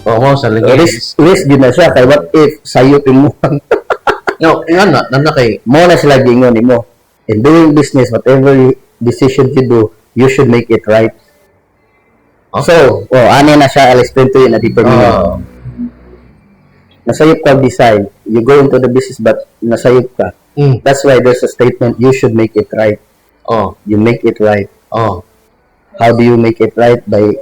Oo, mo sa lagi. Risk din na siya. Kaya what if sayo timuhan? No, nga na kay Mo na sila gingon mo. In doing business, whatever decision you do, you should make it right. So, ano na siya, I'll explain to you na deeper meaning. Nasayop ka decide. You go into the business but nasayop ka. That's why there's a statement, you should make it right. You make it right. How do you make it right? By,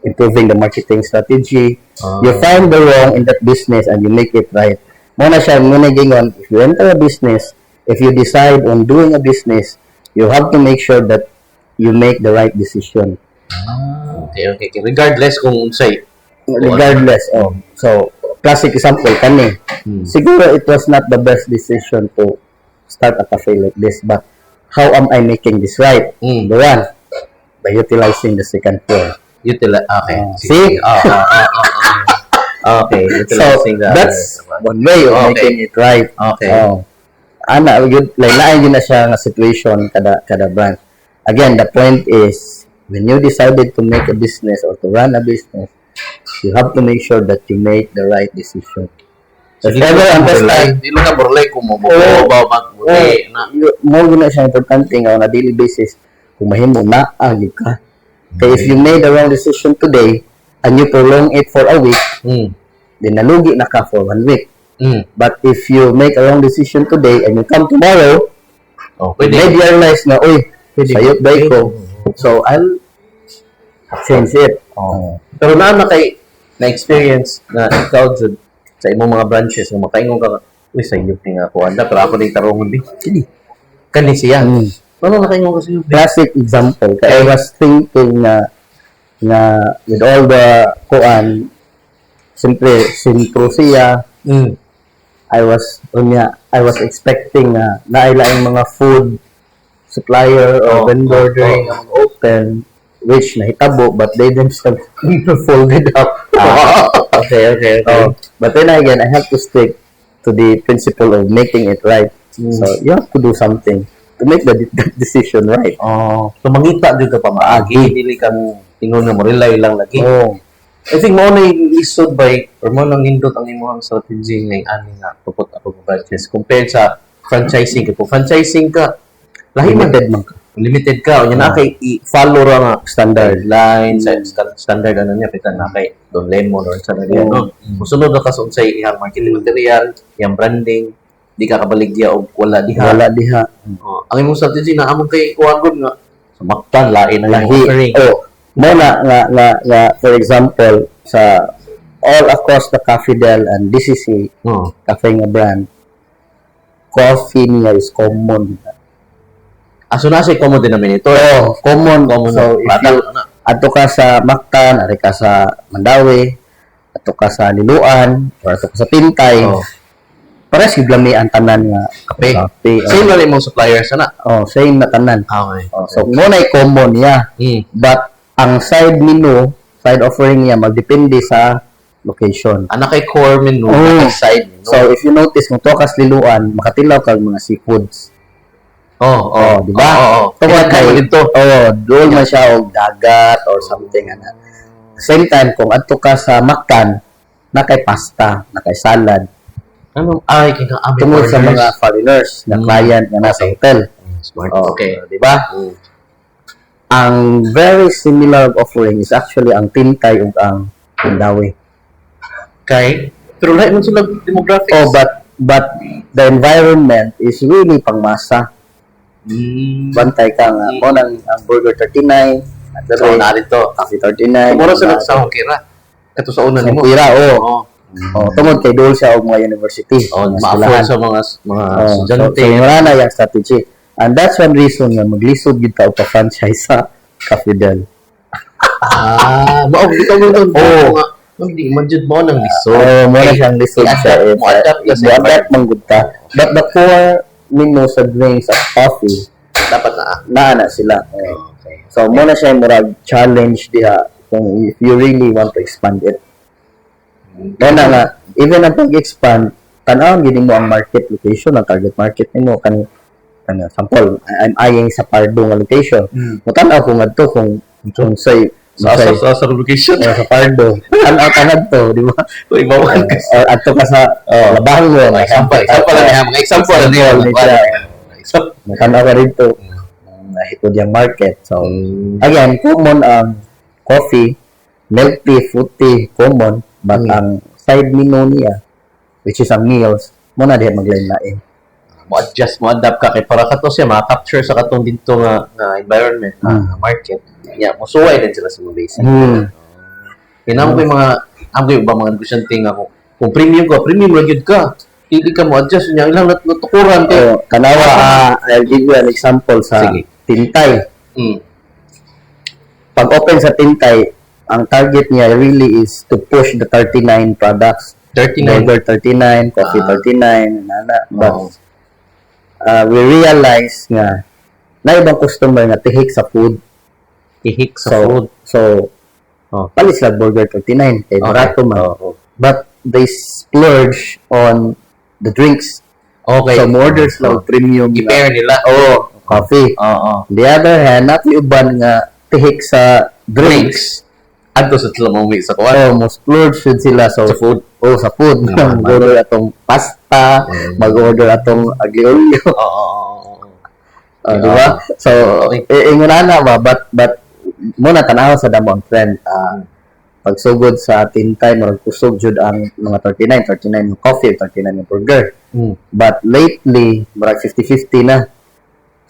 improving the marketing strategy. You find the wrong in that business and you make it right. Muna siya, gingon, if you enter a business, if you decide on doing a business, you have to make sure that you make the right decision. Okay. Regardless kung unsay. Regardless. So, classic example, kani. Siguro it was not the best decision to start a cafe like this, but how am I making this right? The one, by utilizing the second floor. Okay. See? Okay, utilizing so, that's one way of making it right. Okay. Ana, lain yun na siya nga situation kada branch. Again, the point is, when you decided to make a business or to run a business, you have to make sure that you make the right decision. So, never understand. Dilo na borlay kung mo na siya importante nga on a daily basis kung mahimo na agad ka. Okay, if you made the wrong decision today and you prolong it for a week, then nalugi na ka for 1 week. But if you make a wrong decision today and you come tomorrow, maybe you realize na, sayop ba ko? So, I'll change it. Pero na-experience na ikaw sa imong mga branches, na makaingon ka, sayop ni nga ako. Pero ako na itarungon din. Kani siya. Ano nakaingon ka sayop? Classic example. I was thinking na with all the simpre siya, I was expecting na nailaing mga food supplier or vendor during open, which nahitabo, but they themselves folded up. Okay. But then again, I have to stick to the principle of making it right. So you have to do something to make that decision right. So mangita dito pa maagi, dili ka mo tingon na mo rely lang lagi. I think mo na lisod by or mo nang indot ang imong strategy ng ani nga tupot ako branches compared sa franchising. Kung franchising ka, limited ka. O na kay i-follow ra nga standard lines, standard ano niya, pitan na kay Don Lemon or sa niya, no? Musunod na ka sa unsay ihang marketing material, iyang branding, di ka kabaligya o wala diha. Ang imong strategy na among kay kuwagod nga sa maktan lain ang offering. Muna nga for example sa all across the Cafe Del and DCC cafe nga brand, coffee niya is common. So nasa common denominator. Common. So if you ato ka sa Mactan, ari ka sa Mandawi, ato ka sa Liluan, or ato ka sa Pintay, pares yung lami ang tanan nga kape. Same na rin mong suppliers na. Same na tanan. Okay. So muna common niya. But ang side menu, side offering niya magdepende sa location. Kay core menu, kay side menu. So if you notice kung to kas Liluan, makatilaw kag mga seafoods. Di ba? Tungod kay dito. Doon man siya og dagat or something ana. Same time kung adto ka sa Mactan, na kay pasta, na kay salad. Tungod sa mga foreigners na client nga nasa hotel. Smart. Okay, di ba? Ang very similar offering is actually ang Pintay ug ang Mandawi. Okay. Pero lahat man sila demographics. But the environment is really pangmasa. Bantay ka nga mo ang Burger 39 at so narito Coffee 39. Mura sila sa Hongkira. Kato sa una nimo. Hongkira, tungod kay doon siya og mga university. Ma-afford sa mga estudyante. So wala na yung strategy. And that's one reason nga maglisod gid ka og franchise sa Cafe Del. Maog dito mo doon. Hindi man jud mo nang lisod. Mo na siyang lisod siya. Adapt man gud ta. But the core menu sa drinks at coffee dapat na sila. So mo na siya murag challenge diha kung if you really want to expand it. Kaya nga even ang pag-expand, tan-awon gid mo ang market location, ang target market nimo kan sample I'm eyeing sa Pardo nga location. Mo tan-aw kung adto kung say Sa lubrication. Sa Pardo. Tanaw to, di ba? Uy, bawal ka. Or ato ka sa labahan mo. Example lang niya. Mga example lang niya. Tanaw ka rito. Nahitod yung market. So, again, common ang coffee, milk tea, fruit tea, common. But ang side menu niya, which is ang meals, muna diyan maglain-lain. Mo-adjust, mo-adapt ka kay para kato siya maka-capture sa katong dito nga environment, market. Yeah, musuway din sila sa mga basic. Kinamo ko yung mga mga negosyante nga kung premium ra gyud ka. Hindi ka mo-adjust niya ilang natukuran kay kanawa I'll give you an example sa Tintay. Pag open sa Tintay, ang target niya really is to push the 39 products. 39. Burger 39, coffee 39, but we realize nga na ibang customer nga tihik sa food. Ihik sa food. So, palis lang burger 39. Kaya barato man. But they splurge on the drinks. Okay. So, orders lang premium. I-pair nila. Coffee. On the other hand, nato uban nga tihik sa drinks. Adto sa sila mo sa kuwan. Mo splurge sila sa food. Sa food. Mag-order atong pasta, mag-order atong aglio-olio. Di ba? So, inguna ba, but muna tanaw sa damong trend. Pagsugod sa Tintay, marag kusog jud ang mga 39 yung coffee, 39 yung burger. But lately, marag 50-50 na.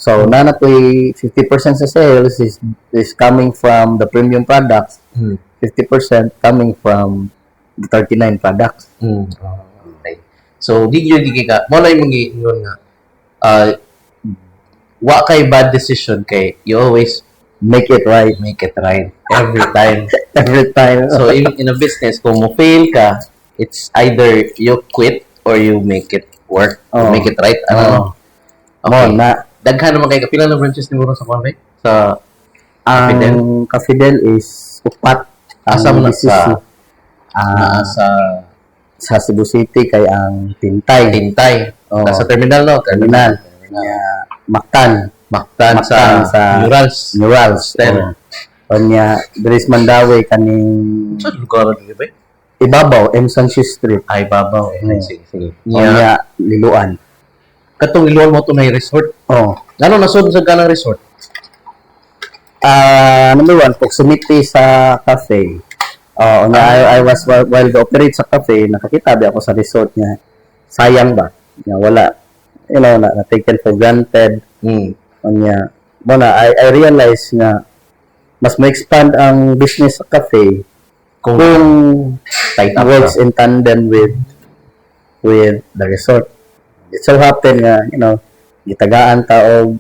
So, na po'y 50% sa sales is coming from the premium products. 50% coming from the 39 products. Okay. So, di ka. Mula yung mga ingon nga, wa kay bad decision kay you always make it right every time. Every time. So, in a business, kung mo fail ka, it's either you quit or you make it work. Make it right. Okay. Daghan naman kayo. Kapila na branches ni Muro sa Conway? Sa ang Cafidel is upat. Asa mo na sa Cebu City kay ang Tintay. Sa terminal, no? Terminal. Mactan sa Murals. Kanya Dres Mandawi kaning sa lugar dito ba? Ibabaw, M. Sanchez Street. Ibabaw. Sige. Kanya Liluan. Katong Liluan mo to na resort. Ano nasod sa kanang resort? Number one, proximity sa cafe. I was while the operate sa cafe, nakakita ba ako sa resort niya. Sayang ba? Wala. Na taken for granted. Kanya, I realized na mas ma-expand ang business sa cafe kung works in tandem with the resort. It so happened nga, gitagaan ta og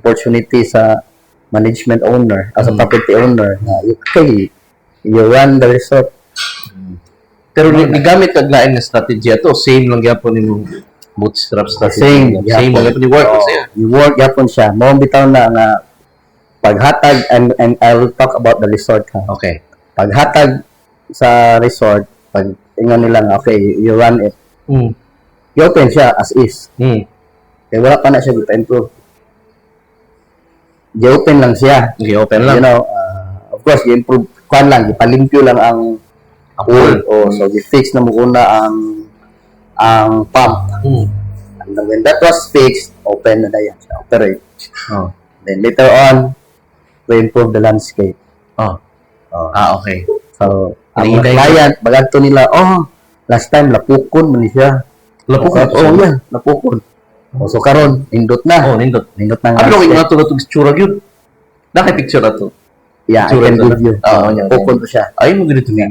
opportunity sa management owner, as a property owner, you run the resort. Pero nigamit kag lain nga strategy ato, same lang gyapon nimong bootstrap strategy. Same lang gyapon ni work siya. You work gyapon siya. Mao bitaw na nga paghatag and I will talk about the resort. Okay. Paghatag sa resort, pag ingon nila nga, okay, you run it. I-open siya as is. Kaya wala pa na siya i-improve. I-open lang siya. I-open lang. Of course, i-improve. Kuhan lang, ipalimpyo lang ang pool. So, i-fix na muna ang pump. And when that was fixed, open na yan siya. Operate. Then later on, we improve the landscape. Okay. So, ang mga client, baganto nila, last time, lapukon man siya. Lapukon? Yan, lapukon. So, karon nindot na. Nindot na nga. Ano yung natulog itsura yun? Naka-picture na to? Yeah, I can give you. Lapukon to siya. Ay, mo ganito niya.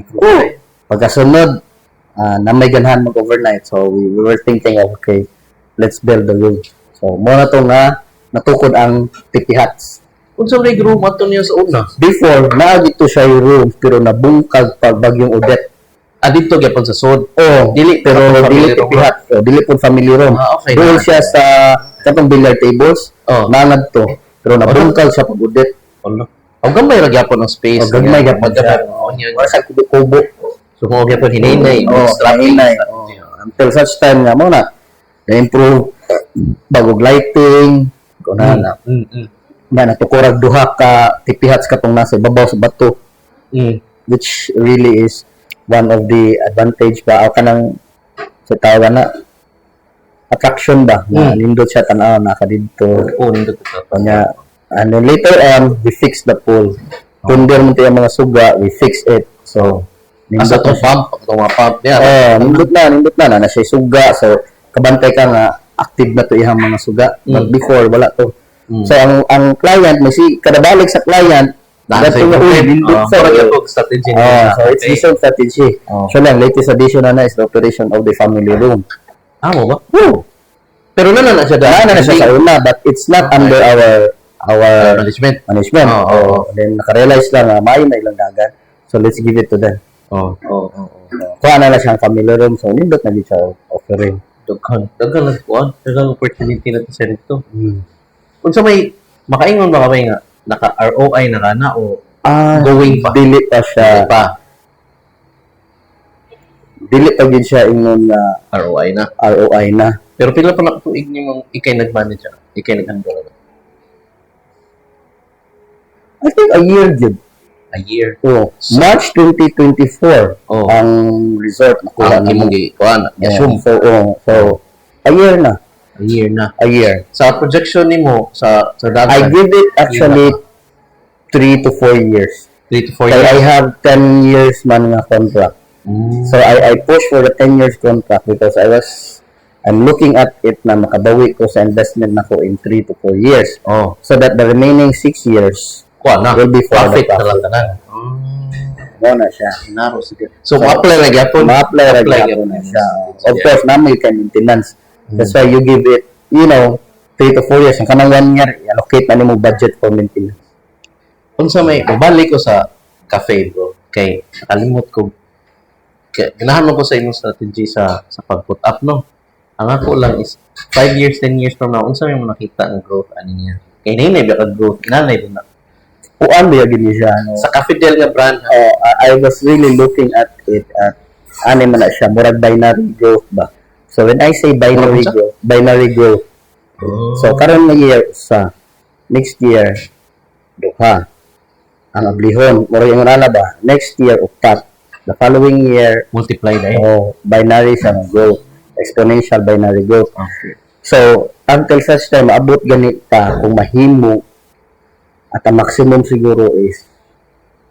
Pagkasunod, na may ganahan mag-overnight. So, we were thinking, okay, let's build the room. So, muna to nga, natukod ang tipihats. Kung sa may room, ato niya sa una? Before, naagito siya yung room, pero nabungkag pag bagyong Odette. Dito gyapon sa sod. Dili tipihat. Dili po family room. Okay. Doon siya sa katong billiard tables. Nangad to. Pero nabungkag siya pag Odette. Gamay ra gyapon ang space. Gamay gyapon siya. Sa kubo. So, mo gyapon hinay. Until such time nga mo na improve bagog lighting, na natukurag duha ka tipihats katong nasa ibabaw sa bato. which really is one of the advantage ba o kanang sa tawag na attraction ba na nindot siya tanaw nakadito nindot ito. kanya and then later on we fix the pool kunder mo tayo mga suga we fix it so asa to pump niya nindot na siya suga so kabantay ka nga active na to ihang mga suga but before wala to so ang client may si kada balik sa client that's strategy. So it's the same strategy. So lang, latest addition na is the operation of the family room. Mo ba? Pero na siya na siya sa una, but it's not under our management. Then nakarealize lang na may ilang dagat. So let's give it to them. Kuha na siyang family room. So nindot na din siya offering. Dagang opportunity na sa dito. Kung sa may makaingon ba kami nga naka-ROI na kana o going pa? Dili pa siya. Dili pa gid siya ingon na ROI na. Pero pila pa nakatuig nimong ikay nag-manage ikay nag-handle? I think a year gid. A year. March 2024 ang resort nakuha na imong assume. So a year na. A year. Sa projection nimo sa dagat. I give it actually 3 to 4 years. 3 to 4 years. I have 10 years man nga contract. So I push for the 10 years contract because I'm looking at it na makabawi ko sa investment nako in 3 to 4 years. So that the remaining 6 years will be for profit the profit. Na siya. So ma-apply na gyapon. Ma-apply na siya. Of course, naman yung maintenance. That's why you give it, 3 to 4 years. Ang kanang 1 year, allocate na mo budget for maintenance. Kung sa may, babalik ko sa cafe, bro. Kay, nakalimot ko. Ginahan ko sa inyong strategy sa pag-put up, no? Ang ako lang is, 5 years, 10 years from now, unsa may mo nakita ng growth, ano niya? Kay nanay, baka growth, nanay din na. Puan ba yun siya, no? Sa Cafe Del nga brand. I was really looking at it at, ano man na siya, murag binary growth ba? So when I say binary growth. So karon nga year sa next year duha ang ablihon mura yung ana ba next year upat the following year multiply na binary sa growth exponential binary growth. So until such time abot ganita kung mahimo at ang maximum siguro is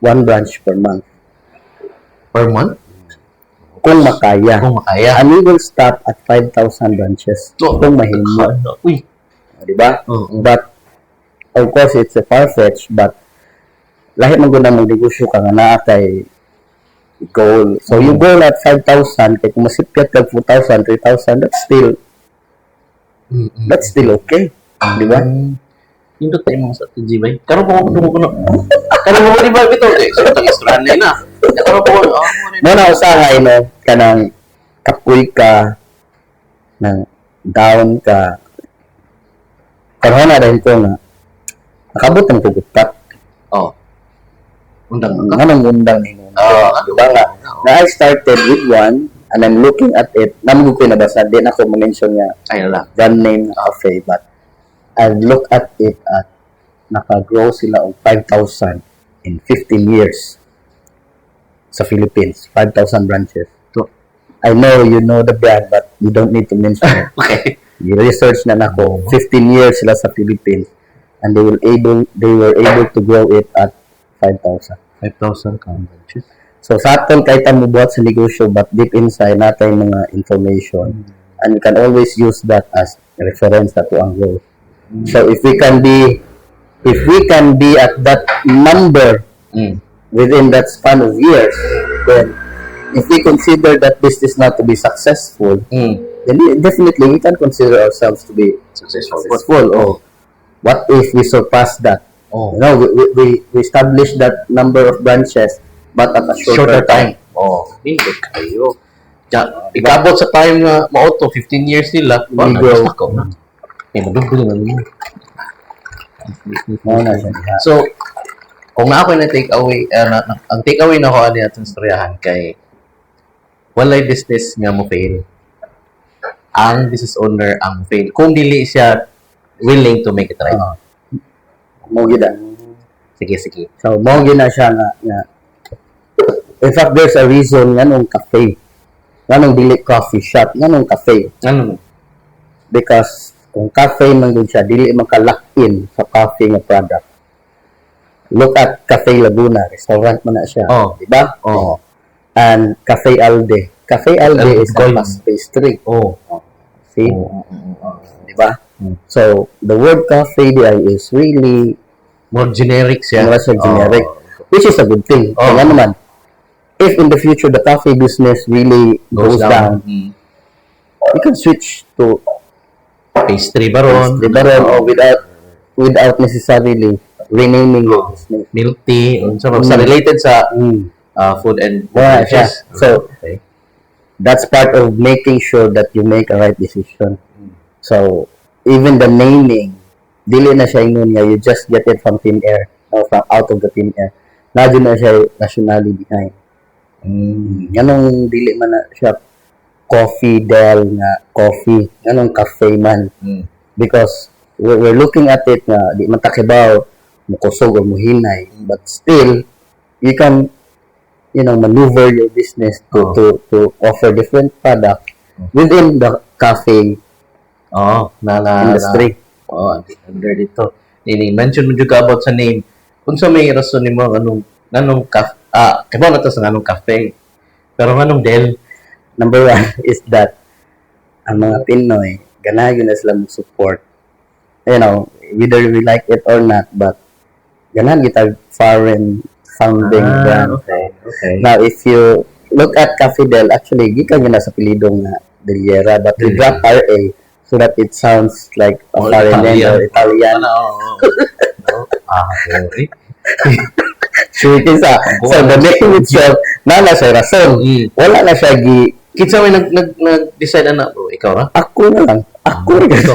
1 branch per month. Kung makaya. And we will stop at 5,000 branches. Kung mahimo. Diba? But, of course, it's a far-fetched, but lahat man gud ang negosyo ka nga naa kay goal. So, you goal at 5,000, kay kung masipyat kag 4,000, 3,000, that's still okay. Diba? Indot tayo mga strategy ba? Karon po kuno. Karon mo di ba bitaw eh? So tang istorya na. Karon po mo na usahay no kanang kapoy ka nang down ka. Karon na rin ko na nakabot ang tugutak. Undang undang ni mo. Diba nga? Na I started with one and I'm looking at it. Namugod ko nabasa din ako mo-mention nga. Ay na. Brand name cafe but I look at it at naka-grow sila of 5,000 in 15 years sa Philippines. 5,000 branches. So, I know you know the brand but you don't need to mention it. Okay. You research na nako. 15 years sila sa Philippines and they were able to grow it at 5,000. 5,000 branches. So sa aton kay ta mo buhat sa negosyo but deep inside natay mga information and you can always use that as reference to ang growth. So if we can be at that number within that span of years, then if we consider that business not to be successful, then definitely we can consider ourselves to be successful. What if we surpass that? We establish that number of branches but at a shorter time. Hindi kayo. Ikabot sa time na mauto 15 years nila, grow. So, kung na ako na take away, ang take away na ko ani atong istoryahan kay walay business nga mo fail. Ang business owner ang fail. Kung dili siya willing to make it right. Mo gid. Sige. So, mo gid na siya nga In fact, there's a reason nga nung cafe. Nga nung dili coffee shop, nga nung cafe. Ano? Because kung cafe man din siya, dili maka-lock in sa coffee nga product. Look at Cafe Laguna, restaurant man na siya. Oh. Diba? Oh. And Cafe Alde. Cafe Alde is a Gold. fast pastry. Oh. See? Oh. Diba? So, the word cafe there is really More generic siya. more siya generic. Which is a good thing. Oh. Kaya naman, if in the future the cafe business really goes down, you can switch to Pastry baron. or without necessarily renaming your business. Milk tea. Sa related sa food and Yeah, beverages. So, Okay. that's part of making sure that you make a right decision. So, even the naming, dili na siya ingon nga, you just get it from thin air, or from out of the thin air. Nadyo na siya rationally behind. Ganong dili man na siya coffee del nga coffee, ganong cafe man. Because we're looking at it nga, di man takibaw, mukusog or muhinay, but still, you can maneuver your business to offer different product within the cafe industry. Under dito. Mention mo juga about sa name. Kung sa may rason nimo anong cafe, kaya na to sa anong cafe. Pero anong del? Number one is that ang mga Pinoy, ganayon na sila support. Whether we like it or not, but ganahan kita foreign founding brand. Okay. Now, if you look at Cafe Del, actually, gikan yun na sa pilidong na Deliera, but we drop RA so that it sounds like a foreign name or Italian. Okay. So, so the name itself, nala siya rason. Wala na siya Kitsa may nag-decide na bro, ikaw ra? ako na lang. Ako rin. Ikaw.